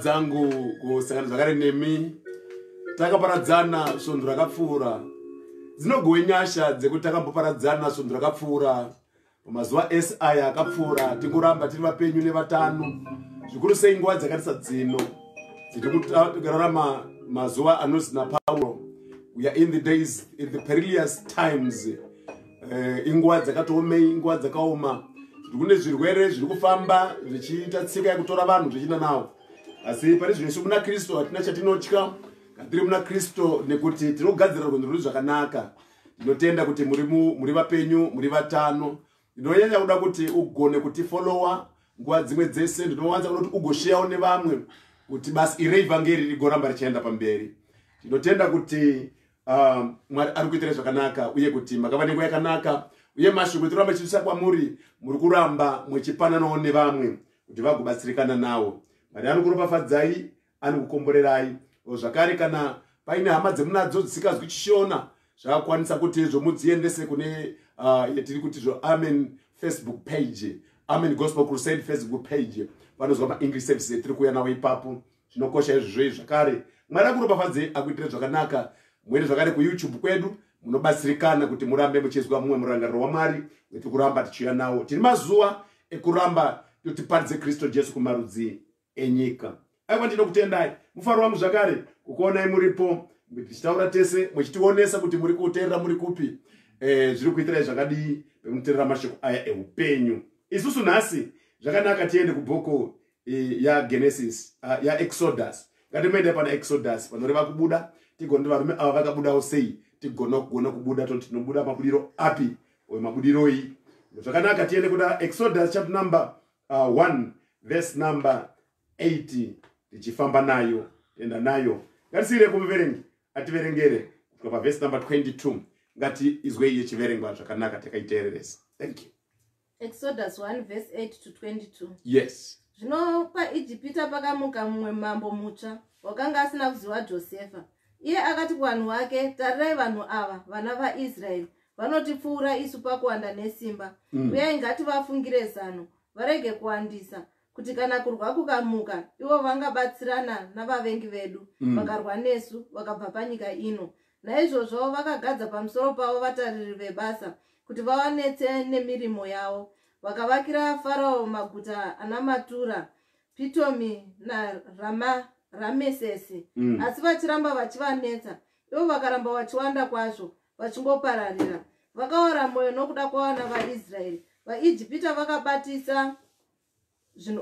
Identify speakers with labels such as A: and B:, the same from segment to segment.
A: Zangu kusangana zvakare nemi takaparadzana svondo rakapfuura dzinogwe nyasha dzekuti takamboparadzana svondo rakapfuura pamazuva esi aya akapfuura tikuramba tiri vapenyu nevatano zvikuru sei nguva dzakatisa dzino dziri kurarama mazuva anozi naPaulo. We are in the days, in the perilous times. Inguva dzakatoomei, inguva dzakaoma, kune zvirwere zviri kufamba zvichiita tsika yekutora vanhu zvichienda navo. Asi pari zvino isu muna Kristo hatina chatinotya, tiri muna Kristo nekuti tinogadzira rwendo rwedu zvakanaka. Ndinotenda kuti muri vapenyu, muri vatano. Ndinonyanya kuda kuti ugone kuti follower nguva dzimwe dzese, ndinowanza kuti ugosharewo nevamwe kuti basi ire evangeri rigoramba richienda pamberi. Ndinotenda kuti Mwari ari kuitira zvakanaka uye kuti makava nenguva yakanaka uye mashoko etoramba chiisa kwamuri muri kuramba muchipananawo nevamwe kuti vagobatsirikana nawo. Mwari anokuropafadzai, anokukomborerai. Zvakare kana paine hama dzemunadzo dzisikazwi chishona zvakakwanisa kuti izvo mudziendese kune yatiri kuti zvo Amen Facebook page, Amen Gospel Crusade Facebook page. Vanozwa maEnglish service etiri kuuya nawo ipapo. Zvinokosha izvozvo zvakare. Mwari akuropafadzei, akuitira zvakanaka. Mwene zvakare kuYouTube kwedu munobatsirikana kuti murambe muchizwa mumwe murangariro waMwari wetiri kuramba tichiuya nawo. Tiri mazuva ekuramba tiparidze Kristu Jesu kumarudzi enyika. Aiwa ndinokutendai mufaro wangu zvakare kukuonai muripo tichitaura tese muchitionesa kuti muri kuteerera muri kupi zviri kuitirai zvakadii pemuteerera mashoko aya eupenyu. Isusu nhasi zvakanaka tiende kubhuku ya Genesis ya Exodus. Ngatiende pana Exodus panoreva kubuda tigone varume ava vakabudawo sei tigona kubuda toti tinobuda mabudiro api uye mabudiro iyi. Zvakanaka tiende kuna Exodus chapter number 1 verse number 80 tichifamba nayo enda nayo. Ngatisire kumuverengi ativerengere kusvika paverse number 22. Ngati izwe iye chiverengwa zvakanaka takaiteereresa. Thank you.
B: Exodus 1 verse 8 to 22.
A: Yes.
B: Zvino paIjipita pakamuka mumwe mambo mutsva wakanga asina kuziva Josefa. Iye akati kuvanhu vake, tarirai vanhu ava, vana vaIsraeri, vanotipfuura isu pakuwanda nesimba. Uyai ngativafungire zano, varege kuwandisa, kuti kana kurwa kukamuka, ivo vangabatsirana navavengi vedu, vakarwa nesu, vakabva panyika ino. Naizvozvo vakagadza pamusoro pavo vatariri vebasa, kuti vawanetse nemirimo yavo. Vakavakira Farao maguta ana Matura, Pitomi Ramesesi. Asi vachiramba vachivanetsa, ivo vakaramba vachiwanda kwazvo, vachingopararira. Vakaora mwoyo nokuda kwavana vaIsraeri. VaIjipita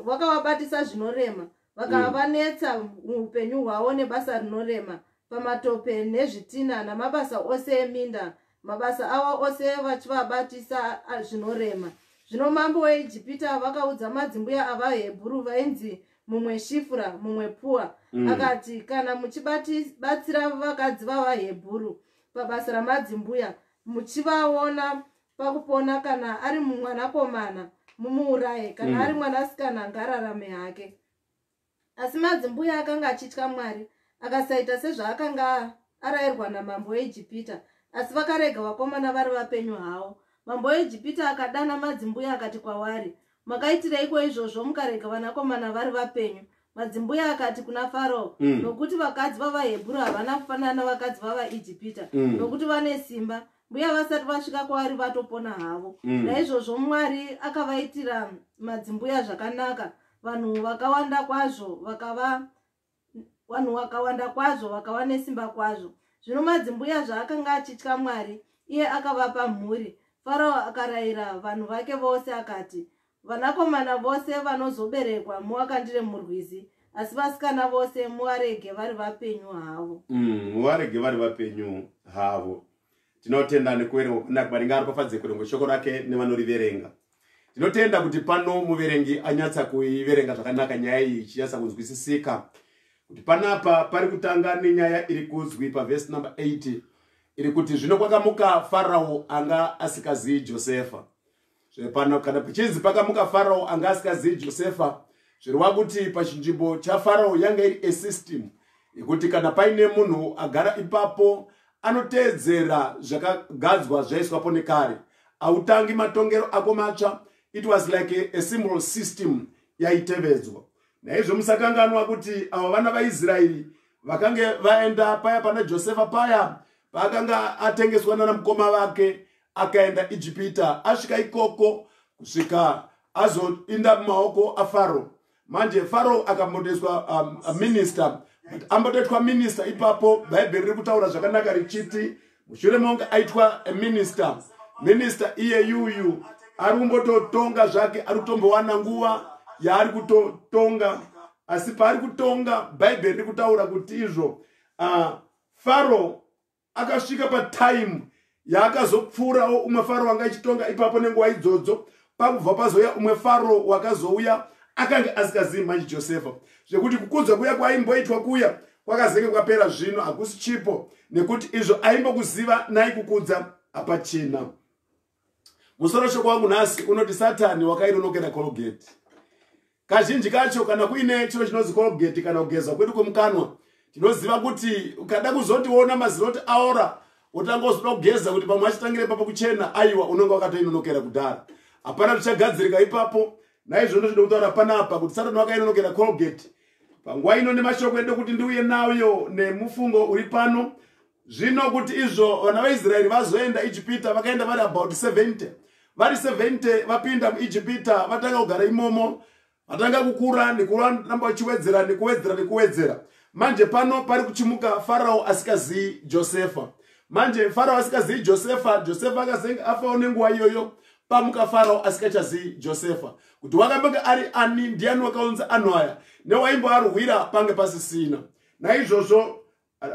B: vakavabatisa zvinorema, vakavanetsa muupenyu hwavo nebasa rinorema. pamatope nezvitina namabasa ose eminda, mabasa avo ose vachivabatisa zvinorema. Zvino mambo weIjipita vakaudza madzimbuya avaHebheru vainzi mumwe Shifura mumwe Pua, akati, kana muchibatsira vakadzi vavaHebheru pabasa ramadzimbuya, muchivaona pakupona, kana ari mwanakomana mumuuraye, kana ari mwanasikana ngararame hake. Asi madzimbuya akanga achitya Mwari, akasaita sezvaakanga arayirwa namambo weIjipita, asi vakarega vakomana vari vapenyu havo. Mambo weIjipita akadana madzimbuya akati kwavari, makaitireiko izvozvo mukarega vanakomana vari vapenyu? Madzimbuya akati kuna Farao, nokuti vakadzi vavaHebheru havana kufanana navakadzi vavaIjipita, nokuti vane simba, mbuya vasati vasvika kwavari vatopona havo. Naizvozvo Mwari akavaitira madzimbuya zvakanaka, vanhu vakawanda kwazvo vakava nesimba kwazvo. Zvino madzimbuya zvaakanga achitya Mwari, iye akavapa mhuri. Farao akarayira vanhu vake vose akati, vanakomana vose vanozoberekwa muvakandire murwizi, asi vasikana vose muvarege vari vapenyu havo.
A: Muvarege vari vapenyu havo. Tinotenda nekuverenga kunaka Mwari ngaaripafadze kuverenga shoko rake nevanoriverenga. Tinotenda kuti pano muverengi anyatsa kuiverenga zvakanaka nyaya iyi ichinyatsa kunzwisisika. Kuti panapa pari kutanga nenyaya iri kuzwi pavhesi namba 80 iri kuti zvino kwakamuka Farao anga asikazivi Josefa. Pano kana pachinzi pakamuka Farao anga asikazivi Josefa, zvirwa kuti pachinzvimbo chaFarao yanga iri asystem yekuti kana paine munhu agara ipapo anoteedzera zvakagadzwa zvaiswapo nekare, autangi matongero ako matsva. It was like a symbol system yaitevedzwa. Naizvo musakanganwa kuti ava vana vaIsraeri vakange vaenda paya pana Josefa paya paakanga atengeswa namukoma vake akaenda Ijipita, asvika ikoko kusvika azoinda mumaoko aFarao. Manje Farao akambodeswa minister, but ambodetwa minister ipapo Bhaibheri riri kutaura zvakanaka richiti mushure monge aitwa minister iye yuyu ari kumbototonga zvake, ari kutombowana nguva yaari kutotonga. Asi paari kutonga Bhaibheri riri kutaura kuti izvo Farao akasvika patime yaakazopfuurawo umwe Farao anga achitonga ipapo nenguva idzodzo. Pakubva pazoya umwe Farao wakazouya akanga asikazivi manje Josefa, zvekuti kukudzwa kuya kwaimboitwa kuya kwakazenge kwapera zvino hakusi chipo, nekuti izvo aimbokuziva naikukudza hapachina. Musoro shoko wangu nhasi unoti Satani wakainonokera Colgate. Kazhinji kacho kana kuine chiro chinonzi Colgate kana kugeza kwedu kwemukanwa, tinoziva kuti ukada kuzotiona maziroti aora utanga uzoda kugeza kuti pamwe achitangire ipapo kuchena, aiwa unonga wakatoinonokera kudhara, hapana tichagadzirika ipapo. Naizvozvo ndinoda kutaura panapa kuti Satani wakainonokera Colgate. Panguva ino nemashoko edu kuti ndiuye nayo nemufungo uri pano zvino kuti izvo vana vaIsraeri vazoenda Ijipita vakaenda vari about 70. Vari 70 vapinda muIjipita, vatanga kugara imomo, vatanga kukura nekuramba vachiwedzera nekuwedzera. Manje pano pari kuchimuka Farao asikazivi Josefa. Manje Farao asikazivi Josefa, Josefa akazenge afawo nenguva iyoyo. Pamuka Farao asikachazivi Josefa. Kuti wakambenge ari ani, ndiani wakaunza anhu aya, newaimbo arwira pange pasisina. Naizvozvo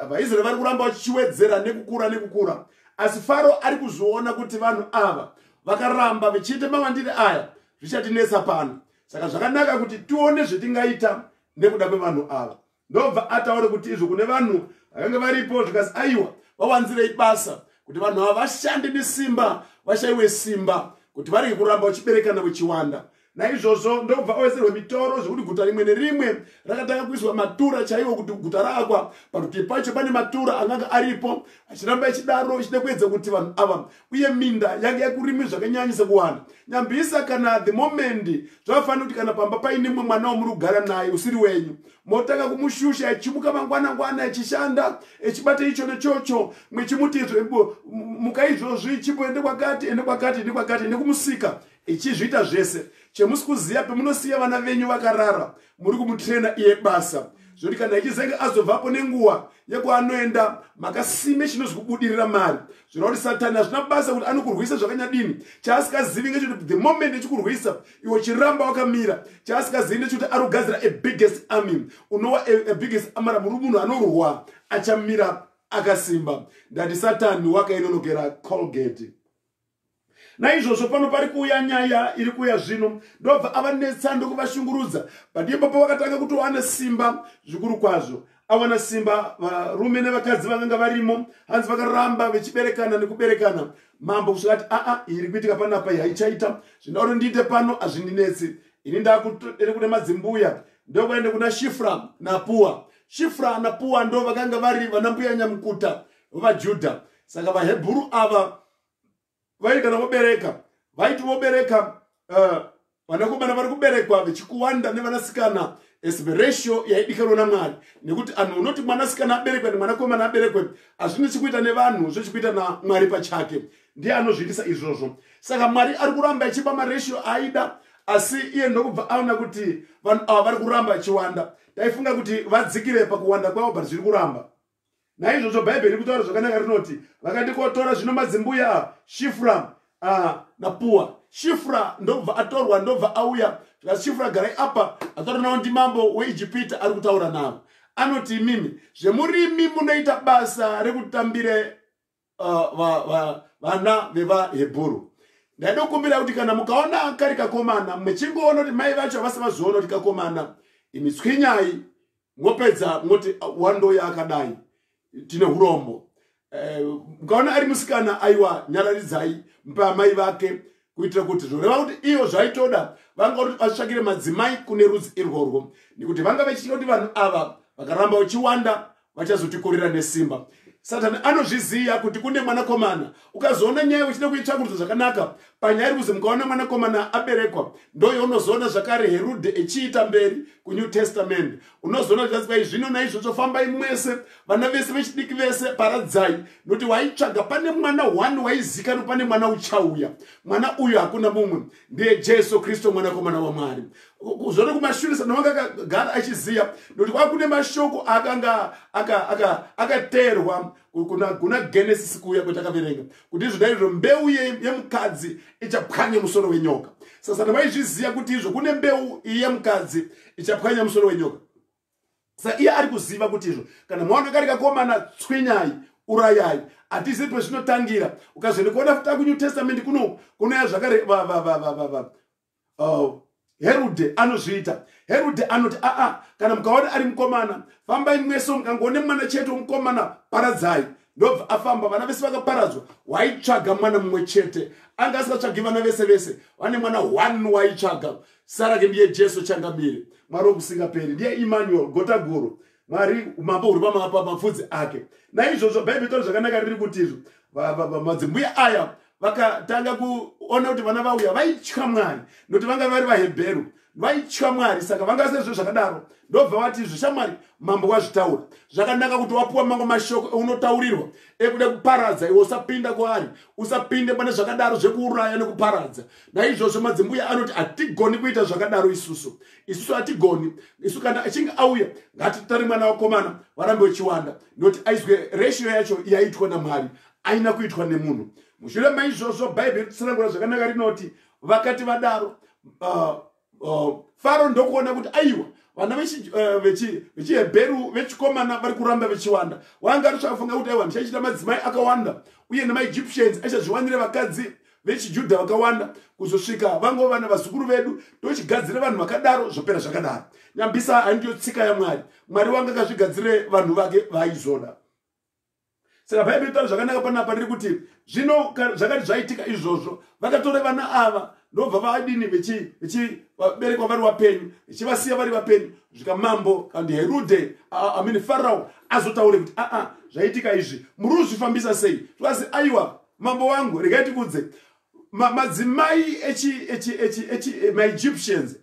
A: vaIsraeri vari kuramba vachiwedzera nekukura. Asi Farao ari kuzviona kuti vanhu ava vakaramba vachiita mawandire aya, zvichatinetsa pano. Saka zvakanaka kuti tione zvetingaita nekuda kwevanhu ava. Ndobva ataure kuti izvo kune vanhu vakanga varipo zvikazi aiwa vawanzirei basa, kuti vanhu ava vashande nesimba, vashayiwe simba, kuti vari kuramba vachiberekana vachiwanda. Naizvozvo ndobva oweserwe mitoro zvokuti guta rimwe nerimwe rakatanga kuiswa matura chaiwo kuti guta rakwa parutivi pacho pane matura anganga aripo, achiramba achidaro achida kuedza kuti vanhu ava uye minda yanga yakurimi zvakanyanyisa kuwanda. Nyambisa kana the moment zvavafanira kuti kana pamba paine mumwe mwana wamuri kugara naye usiri wenyu, motanga kumushusha achimuka mangwana achishanda echibata icho nechocho, mwechimuti muka izvozvi chimboende kwakati nekumusika ichizviita zvese. Chemusikuziya pamunosiya vana venyu vakarara, muri kumutrena iye basa. zvoti kana ichizenga azobvapo nenguva yekuanoenda makasime chinozwi kubudirira mari zvinova kuti Satani hazvina basa kuti anokurwisa zvakanyadini. Chaasikazivi ngechekuti the moment echikurwisa iwe chiramba wakamira. Chaasikazivi ndechekuti ari kugadzira a biggest army, unova a biggest amara muri munhu anorwa achamira akasimba. Ndati Satani wakainonokera Colgate. Naizvozvo pano pari kuuya nyaya iri kuuya zvino ndobva ava netsando kuvashungurudza. Padimbo pavakatanga kuti wane simba zvikuru kwazvo. Awana simba varume nevakadzi vakanga varimo hanzi vakaramba vechiberekana nekuberekana. Mambo kusvika ati iri kuitika panapa haichaita zvinoda kuti ndiite pano hazvindinetsi. Ini ndakuteri kune madzimbuya ndokuende kuna Shifra naPua. Shifra naPua ndo vakanga vari vanambuya nyamukuta vaJudha. Saka vaHebheru ava vai kana vobereka vaiti vobereka vanakomana vari kuberekwa vechikuwanda nevanasikana as ratio yaidikanwa naMwari. Nekuti anhu unoti mwanasikana aberekwa nemwanakomana aberekwe hazvine chekuita nevanhu, zvochikuita naMwari pachake. Ndiye anozviitisa izvozvo. Saka Mwari ari kuramba achipa maratio aida, asi iye ndokubva aona kuti vanhu ava vari kuramba achiwanda. Taifunga kuti vadzikire pakuwanda kwavo, but zviri kuramba. Naizvozvo Bhaibheri kutaura zvakanaka rinoti vakati kotora zvino madzimbuya Shifra naPua. Shifra ndobva atorwa ndobva auya. Shifra garai apa ataura nawo ndimambo weIjipita ari kutaura navo. Anoti imimi zvemurimi munoita basa rekutambire vana vevaHebheru. Ndaida kukumbira kuti kana mukaona kari kakomana mechingoona kuti mai vacho havasavazoona kuti kakomana, imi tswinyai mwopedza mwoti wandoya akadai tine urombo. Mukaona ari musikana aiwa nyararidzai mpa mai vake kuitira kuti zvoreva kuti iyo zvaitoda vanga kuti vatsvakire madzimai kune rudzi irworwo, nekuti vanga vachityira kuti vanhu ava vakaramba vachiwanda vachazotikorera nesimba. Satani anozviziva kuti kune mwanakomana. Ukazoona nyaya uchida kuitsvakurudza zvakanaka panyaya iri kuzi mukaona mwanakomana aberekwa, ndoyo unozoona zvakare Herode echiita mberi kuNew Testament. Unozoona kuti zvino naizvozvo fambai mwese vana vese vechidiki vese paradzai, nokuti waitsvaga pane mwana one waizikanwa pane mwana uchauya. Mwana uyu hakuna mumwe, ndiye Jesu Kristu mwanakomana waMwari. Zvone kumashure Satani wanga akagara achiziva, nokuti kwakune mashoko akanga akateerwa kuna Genesis kuya kwatakaverenga kuti izvo ndaizvo mbeu yemukadzi ichapwanya musoro wenyoka. Sasa vaizviziva kuti izvo kune mbeu yemukadzi ichapwanya musoro wenyoka. Saka iye ari kuziva kuti izvo kana mwaona kari kakomana tswinyai urayai. Hatizivi pezvinotangira. Ukazoenda kuona futa kuNew Testament kunoya zvakare Herode anozviita. Herode anoti kana mukaona ari mukomana fambai mwese, mukangoone mwana chete womukomana paradzai. Ndobva afamba, vana vese vakaparadzwa. Waitsvaga mwana mumwe chete, anga asikatsvagi vana vese vese, vane mwana one waitsvaga. Sarake ndiye Jesu changamire, Mwari wokusingaperi, ndiye Emmanuel, gota guru, Mwari umambo huri pamapfudzi ake. Naizvozvo Bhaibheri tori zvakanaka riri kuti izvo madzimbuya aya vakatanga kuona kuti vana vauya vaitya Mwari, nokuti vanga vari vaHebheru vaitya Mwari. Saka vanga sezvo zvakadaro ndobva vati izvo shamwari mambo wazvitaura zvakanaka kuti wapuwa mango mashoko unotaurirwa ekuda kuparadza iwe usapinda kwaari, usapinde pane zvakadaro zvekuuraya nekuparadza. Naizvozvo madzimbuya anoti hatigoni kuita zvakadaro isusu hatigoni. Isu kana achinge auya ngatitari mwana wakomana varambe vachiwanda, nokuti aizwe ratio yacho yaitwa naMwari aina kuitwa nemunhu. Mushure maizvozvo Bhaibheri tsanangura zvakanaka rinoti vakati vadaro Faro ndokuona kuti aiwa vana vechiHebheru vechikomana vari kuramba vechiwanda. Wanga achafunga kuti aiwa ndichachita madzimai akawanda uye nemaEgyptians achazviwanire vakadzi vechiJudha vakawanda, kuzosvika vangova vana vazukuru vedu tochigadzire vanhu vakadaro zvopera zvakadaro. Nyambisa handiyo tsika yaMwari. Mwari wanga akazvigadzire vanhu vake vaaizoda. Saka Bhaibheri taura zvakanaka panapa riri kuti zvino zvakati zvaitika izvozvo vakatora vana ava ndobva vadini vechiberekwa vari vapenyu vechivasiya vari vapenyu. Zvika mambo kandi Herode Farao azotaure kuti zvaitika izvi muri kuzvifambisa sei? Twazi aiwa mambo wangu regai tikudze madzimai maEgyptians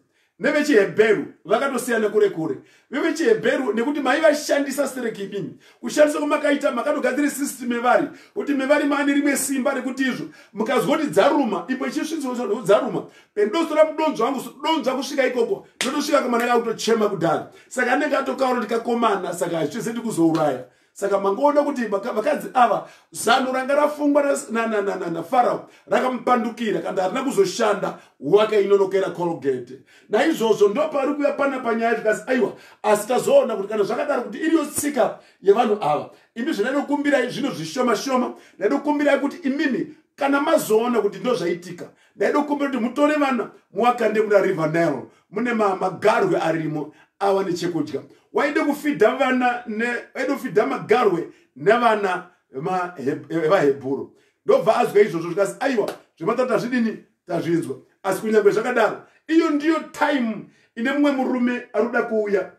A: nevechihebheru vakatosiyana kure kure. Vevechihebheru nekuti maivashandisa serekipini kushandisa kwamakaita makatogadzira system yevari kuti mevari mane rimwe simba rekuti izvo mukazwa kuti dzaruma ipo ichisvitsa dzaruma pendosora mudonzvo wangu donzva kusvika ikoko ndotosvika kamwana kakutochema kudhara saka anenge atokaura ndikakomana saka hazvitese ndikuzouraya. Saka mangoona kuti vakadzi ava zano ranga rafungwa naFarao rakamupandukira kana harina kuzoshanda wakainonokera Colgate. Naizvozvo ndo pari kuya pana panyaya zvikasi aiwa asi tazoona kuti kana zvakadaro kuti iriyo tsika yevanhu ava imi zvinokumbira zvino zvishoma shoma ndaikumbira kuti imimi kana mazoona kuti ndo zvaitika ndaikumbira kuti mutore vana muwakande kuna River Nile mune magarwe arimo awane chekudya. Waide kufidha vana waide kufidha magarwe nevana vahebhuru ndobva azwa izvozvo zvikasi aiwa zvematata zvidini tazvinzwa. Asi kunyangwe zvakadaro iyo ndiyo time ine mumwe murume arikuda kuuya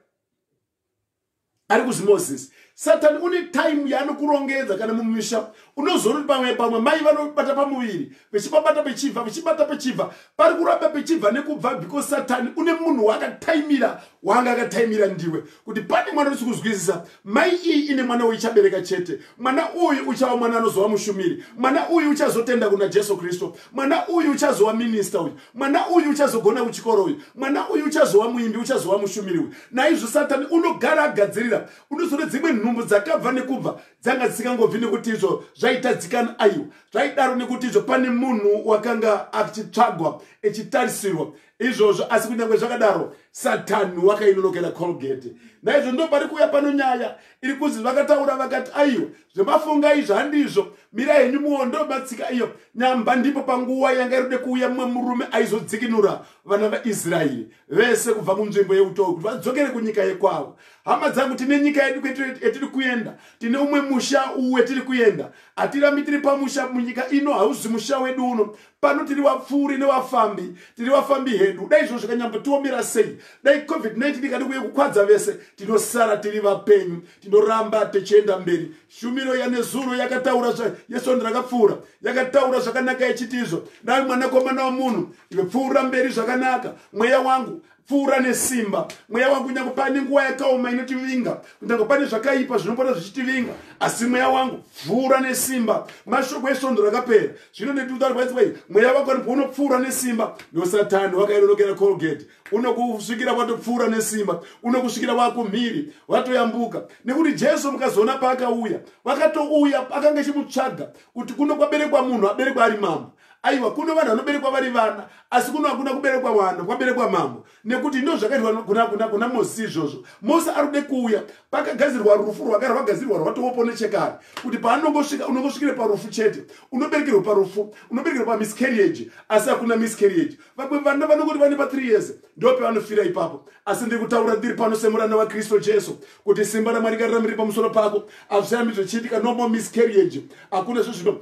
A: ari kuziMoses. Satani une time yaanokurongedza kana mumisha unozori pamwe mai vanobata pamuviri vechibata pechibva pari kuramba pechibva nekubva because Satani une munhu wakataimira wanga akataimira ndiwe kuti pane mwana uri kuzwisisa mai iyi ine mwana uichabereka chete mwana uyu uchava mwana anozova mushumiri mwana uyu uchazotenda kuna Jesu Kristo mwana uyu uchazova minister uyu mwana uyu uchazogona kuchikoro uyu mwana uyu uchazova muimbi uchazova mushumiri uyu. Naizvo Satani unogara agadzirira unozore dzimwe nhumbu dzakabva nekubva dzanga dzisingangobvi nekuti izvo zvaitadzikana aiwa zvaidaro nekuti izvo pane munhu wakanga achitsvagwa echitarisirwa izvozvo. Asi kunyange zvakadaro Satani wakainonokera Colgate. Naizvo ndo pari kuya pano nyaya iri kuzi vakataura vakati aiwa zvemafunga izvo handizvo mira henyu muondo matsika iyo nyamba ndipo panguva yanga iride kuuya mumwe murume aizodzikinura vana vaIsraeri vese kubva kunzvimbo yeutoo kuti vadzokere kunyika yekwavo. Hama dzangu tine nyika yedu yetiri kuenda tine umwe musha wetiri kuenda hatirambi tiri pamusha munyika ino hauzi musha wedu uno pano tiri vapfuri nevafambi tiri vafambi hedu dai izvo zvikanyambotiomera sei dai COVID-19 ikada kuye kukwadza vese tinosara tiri vapenyu tinoramba tichienda mberi. Shumiro yanezuro yakataura yesondra rakapfuura yakataura zvakanaka ichiti izvo nawe mwanakomana wamunhu iwe pfuura mberi zvakanaka mweya wangu pfuura nesimba mweya wangu kunyange pane nguva yakaoma inotivinga kunyange pane zvakaipa zvinopota zvichitivinga asi mweya wangu pfuura nesimba. Mashoko esondro rakapera zvino netutarii mweya wako unopfuura nesimba nosatani wakainonokera Colgate unokusvikira watopfuura nesimba unokusvikira wakumhiri watoyambuka nekuti Jesu mukazoona paakauya wakatouya akanga achimutsvaga kuti kuno kwaberekwa munhu aberekwa ari mambo. Aiwa kuno vanhu vanoberekwa vari vana asi kuno hakuna kuberekwa vana kwaberekwa mambo nekuti ndo zvakaitwa kuna Mozisi izvozvo. Mose arikude kuuya pakagadzirwa rufu rwagara rwagadzirwa rwatowopo nechekare kuti paanongosvika unongosvikire parufu chete unoberekerwa parufu unoberekerwa pamiscarriage asi hakuna miscarriage. Vamwe vana vanongoti vane pa 3 years ndo pavanofira ipapo. Asi ndiri kutaura ndiri pano semuranda waKristu Jesu kuti simba raMwari riramiri pamusoro pako hazvirambi zvichiitika no more miscarriage hakuna zvozvino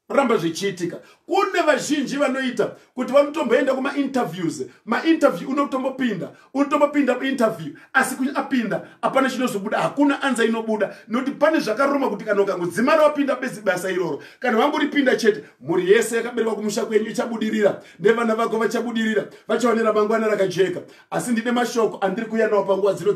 A: ramba zvichiitika. Kune vazhinji vanoita kuti vanotomboenda kuma-interviews ma-interview unotombopinda interview asi kuti apinda hapana chinozobuda hakuna anza inobuda nekuti pane zvakaroma kuti kana ukangodzimara wapinda basa iroro kana wangoripinda chete mhuri yese yakaberekwa kumusha kwenyu ichabudirira nevana vako vachabudirira vachaonera mangwana rakajeka. Asi ndine mashoko andiri kuuya nawo panguva dzino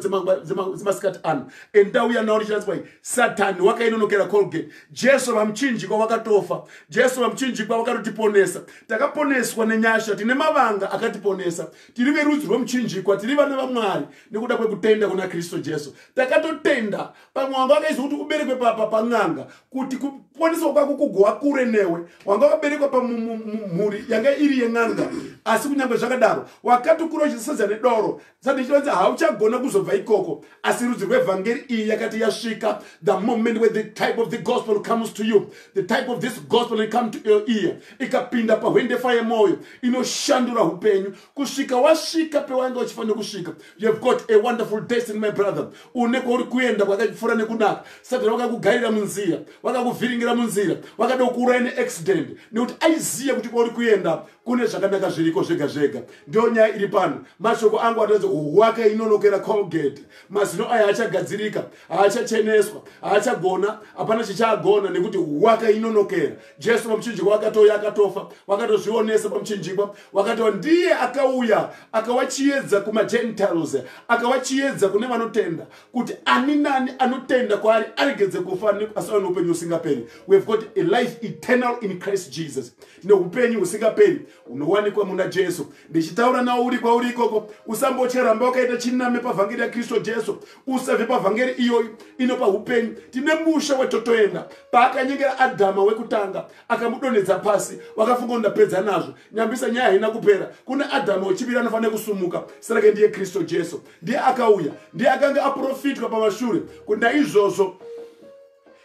A: dzemasikati ano endauya nawo richiratswa Satani wakainonokera Colgate. Jesu vamuchinjikwa wakatofa Jesu vamuchinjikwa wakatotiponesa takaponeswa nenyasha tine mavanga akatiponesa tiri verudzi rwomuchinjikwa tiri vana vaMwari nekuda kwekutenda kuna Kristu Jesu takatotenda pamwe wanga wakaizwa kuti uberekwe pan'anga kuti kuponeswa kwako kugova kure newe wanga wakaberekwa pamhuri yanga iri yen'anga asi kunyange zvakadaro wakatokura uchisasadza nedoro saka ndichironza hauchagona kuzobva ikoko asi rudzi rwevhangeri iyi yakati yasvika the moment where the type of the gospel comes to you the type of this gospel will come to your ear ikapinda pahwendefa yemoyo inoshandura upenyu kusvika wasvika pewanga uchifanira kusvika. You have got a wonderful destiny my brother une kwauri kuenda kwakapfuura nekunaka. Satani wakakugarira munzira wakakuvhiringira munzira wakada kukuuraya neaccident nekuti aiziva kuti kwauri kuenda kune zvakanaka zviriko zvega zvega. Ndio nyaya iri pano. Mashoko angu ataudza wakainonokera Colgate. Mazino aya achagadzirika haachacheneswa haachagona hapana chichaagona nekuti wakainonokera. Jesu vamuchinjikwa wakatoya akatofa, wakatozvionesa pamuchinjikwa, wakatova ndiye akauya akawachiedza kuma-Gentiles, akawachiedza kune vanotenda, kuti ani nani anotenda kwaari aregedze kufa asava neupenyu usingaperi. We have got a life eternal in Christ Jesus. Neupenyu usingaperi unowanikwa muna Jesu. Ndichitaura nawo uri kwauri ikoko, usambocheramba wakaita chiname pavhangeri yaKristu Jesu, usabve pavhangeri iyoyi inopa upenyu. Tine musha wetotoenda paakanyengera Adhama wekutanga akamudonedza pasi, wakafunga ndapedza nazvo, nyambisa nyaya haina kupera. Kuna Adhama wechipiri anofanira kusumuka, saka ndiye Kristu Jesu. Ndiye akauya, ndiye akanga aprofitwa pamashure kuti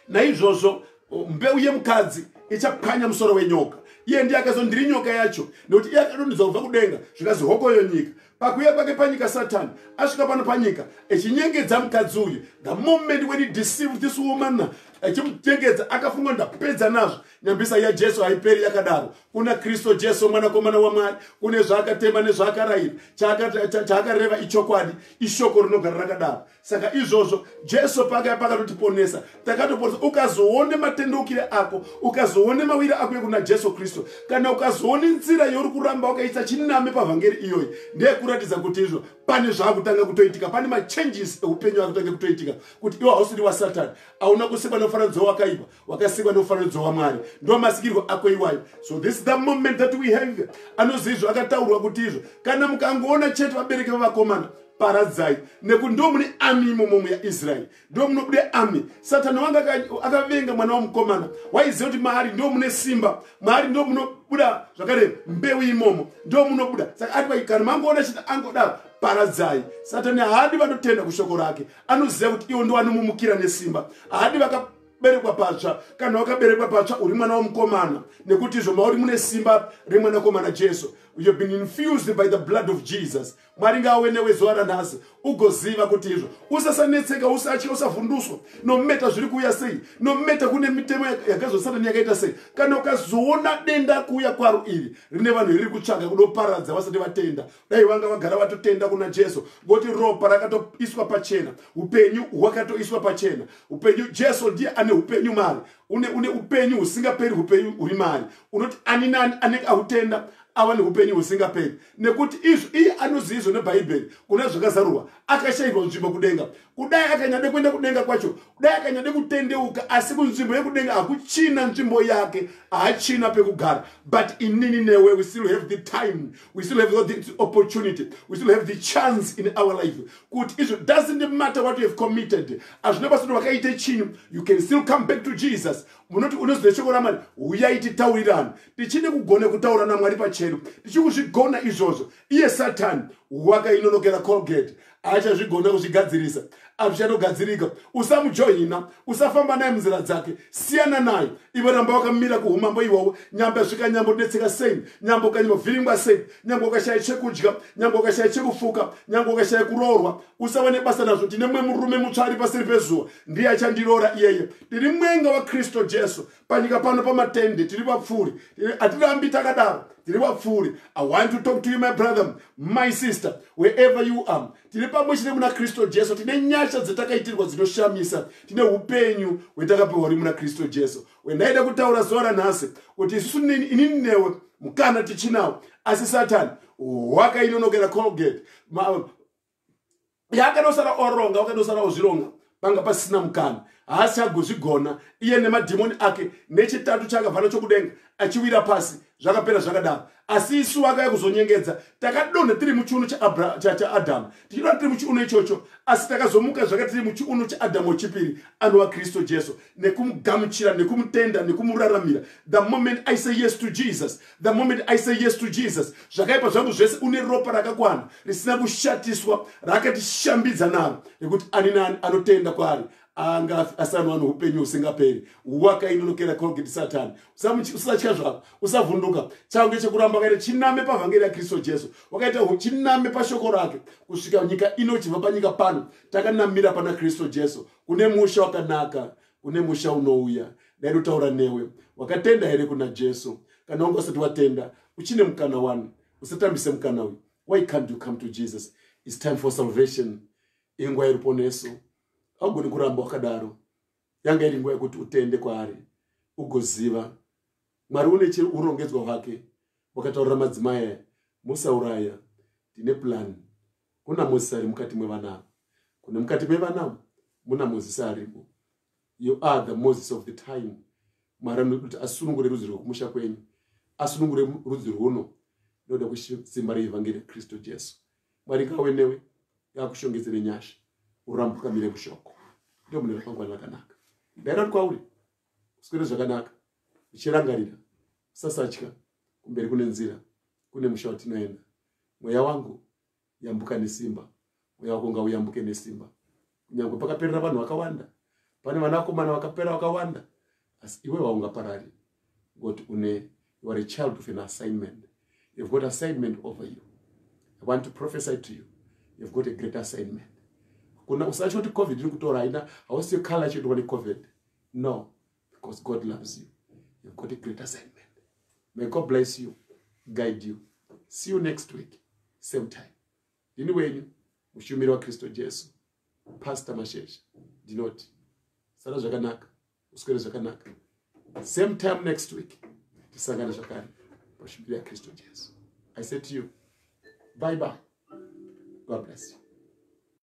A: naizvozvo mbeu yemukadzi ichapwanya musoro wenyoka. Iye ndiye akazoti ndiri nyoka yacho, nekuti iye akadonhedza kubva kudenga zvikazi hokoyo nyika. Pakuuya kwake panyika Satani asvika pano panyika echinyengedza mukadzi uyu. The moment when he deceived this woman, echimunyengedza akafunga ndapedza nazvo, nyambisa yaJesu haiperi yakadaro. Kuna Kristu Jesu mwanakomana waMwari, kune zvaakatema nezvaakarayira, chaakareva ichokwadi, ishoko rinogara rakadaro. Saka izvozvo Jesu pakatotiponesa, takatoponesa. Ukazoone matendeukire ako, ukazoone mawire ako ekuna Jesu Kristu, kana ukazoone nzira yauri kuramba wakaisa chiname pavhangeri iyoyi, ndiye kuratidza kuti izvo pane zvaakutanga kutoitika, pane machanges eupenyu akutanga kutoitika, kuti iwe hausiri waSatani, hauna kusikwa nemufananidzo wakaipa, wakasikwa nemufananidzo waMwari. Ndo masikirwo ako iwayo. So this is the moment that we have. Anoziva izvo akataurwa kuti izvo kana mukangoona chete vabereki vavakomana, paradzai, nekuti ndo mune ami imomo yaIsraeri, ndo munobude ami. Satani wanga akavenga mwana wamukomana, waiziva kuti maari ndo mune simba, maari ndo munobuda zvakare mbeu imomo, ndo munobuda. Saka ati kana mangoona chete angodaro, paradzai. Satani haadi vanotenda kushoko rake, anoziva kuti iwo ndo anomumukira nesimba, haadi berekwa patsva. Kana wakaberekwa patsva uri mwana wamukomana, nekuti izvo mauri mune simba remwanakomana Jesu. You have been infused by the blood of Jesus. Mwari ngawe newe zuva ranhasi ugoziva kuti izvo. Usasanetseka, usatya, usavhunduswa nometa zviri kuuya sei, nometa kune mitemo yakazvo Satani yakaita sei. Kana ukazoona denda kuuya kwaro iri rine vanhu riri kutsvaga kudoparadza vasati vatenda, dai vanga vagara vatotenda kuna Jesu, ngoti ropa rakatoiswa pachena, upenyu hwakatoiswa pachena. Upenyu Jesu ndiye ane upenyu mari, une upenyu husingaperi, upenyu huri mari. Unoti ani nani anenge ahutenda ava neupenyu husingaperi, nekuti izvo iye anoziva izvo nebhaibheri. Kuna zvakazarurwa akashayirwa nzvimbo kudenga. Kudai akanyade kuenda kudenga kwacho, kudai akanyade kutendeuka, asi kunzvimbo yekudenga hakuchina nzvimbo yake, haachina pekugara. But inini newe, we still have the time, we still have the opportunity, we still have the chance in our life. Kuti izvo doesn't matter what you have committed, hazvina basa kuti wakaite chinhu, you can still come back to Jesus. Munoti unoziva shoko raMwari, uyai titaurirane. Tichine kugona kutaura naMwari pachenu, tichikuzvigona izvozvo. Iye Satani wakainonokera Colgate, achazvigona kuzvigadzirisa, azvichatogadzirika. Usamujoina, usafamba naye munzira dzake, siyana naye. Iwe ramba wakamira kuumambo ihwohwo, nyamba svika nyamba udetseka sei, nyamba ukanyambovhiringwa sei, nyamba ukashaya chekudya, nyamba ukashaya chekufuka, nyamba ukashaya kuroorwa, usava nebasa nazvo. Tine mumwe murume mutsva ari paseri pezuva, ndiye achandiroora iyeye. Tiri mwenga waKristu Jesu panyika pano pamatende, tiri vapfuri, hatirambi takadaro, tiri vapfuri. I want to talk to you, my brother, my sister, wherever you are. Tiri pamwe chete muna Kristu Jesu, tine nyasha dzatakaitirwa dzinoshamisa, tine upenyu hwetakapiwa huri muna Kristu Jesu. Wendaida kutaura zuva ranhasi kuti isusu inini newe mukana tichinawo, asi Satani wakainonokera Colgate. Yakanosara oronga, wakanosara ozvironga, panga pasina mukana, haasi agozvigona. Iye nemadhimoni ake nechitatu chakabva chokudenga achiwira pasi, zvakapera zvakadaro. Asi isu wakauya kuzonyengedza, takadonha tiri muchiuno chaAdhamu, tichidonha tiri muchiuno ichocho, asi takazomuka zvakati tiri muchiuno chaAdhamu wechipiri, anova Kristu Jesu, nekumugamuchira, nekumutenda, nekumuraramira. The moment I say yes to Jesus, the moment I say yes to Jesus, zvakaipa zvangu zvese une ropa rakakwana, risina kushatiswa, rakatishambidza naro, nekuti ani nani anotenda kwaari anga asano ano upenyu usingaperi. Wakainonokera Colgate Satani. Usatya zvako, usavhunduka. Changu chekuramba kaita chiname pavhangeri yaKristu Jesu, wakaita chiname pashoko rake, kusvika nyika ino chibva panyika pano takanamira pana Kristu Jesu. Kune musha wakanaka, kune musha unouya. Ndaida kutaura newe, wakatenda here kuna Jesu? Kana wanga usati watenda, uchine mukana wanu, usatambise mukana uyu. Why can't you come to Jesus? It's time for salvation. Inguva iriponeso, haugoni kuramba wakadaro. Yanga iri nguva yekuti utende kwaari, ugoziva Mwari une urongedzwa hwake wakataurira madzimai musauraya tine plan. Kuna Mozisi ari mukati mwevana, kuna mukati mevana muna Mozisi arimo. You are the Moses of the time. Mwari anokuti asunungure rudzi rwekumusha kwenyu, asunungure rudzi rwuno noda kusimba reevhangeri Kristu Jesu. Mwari ngawe newe ngakushongedzere nyasha urambuka mire mushoko. Ndio mune ramangwana rakanaka. Ndairati kwauri uswere zvakanaka uchirangarira usasatya kumberi kune nzira kune musha watinoenda. Mweya wangu yambuka nesimba, mweya wako ngauyambuke nesimba. Kunyangwe pakaperera vanhu vakawanda, pane vanakomana vakapera vakawanda, asi iwe waungaparari ngoti you are a child with an assignment. You've got assignment over you. I want to prophesy to you. You've got a great assignment. Kuna usachi kuti COVID iri kutora haina hausi kala chidwa ni COVID. No, because God loves you. You've got a great assignment. May God bless you, guide you. See you next week, same time. Dini wenyu, mushumiri wa Kristo Jesu, Pastor Mashesha, dinoti. Sara zvakanaka, uswere zvakanaka. Same time next week, tisangane zvakare, mushumiri wa Kristo Jesu. I say to you, bye bye. God bless you.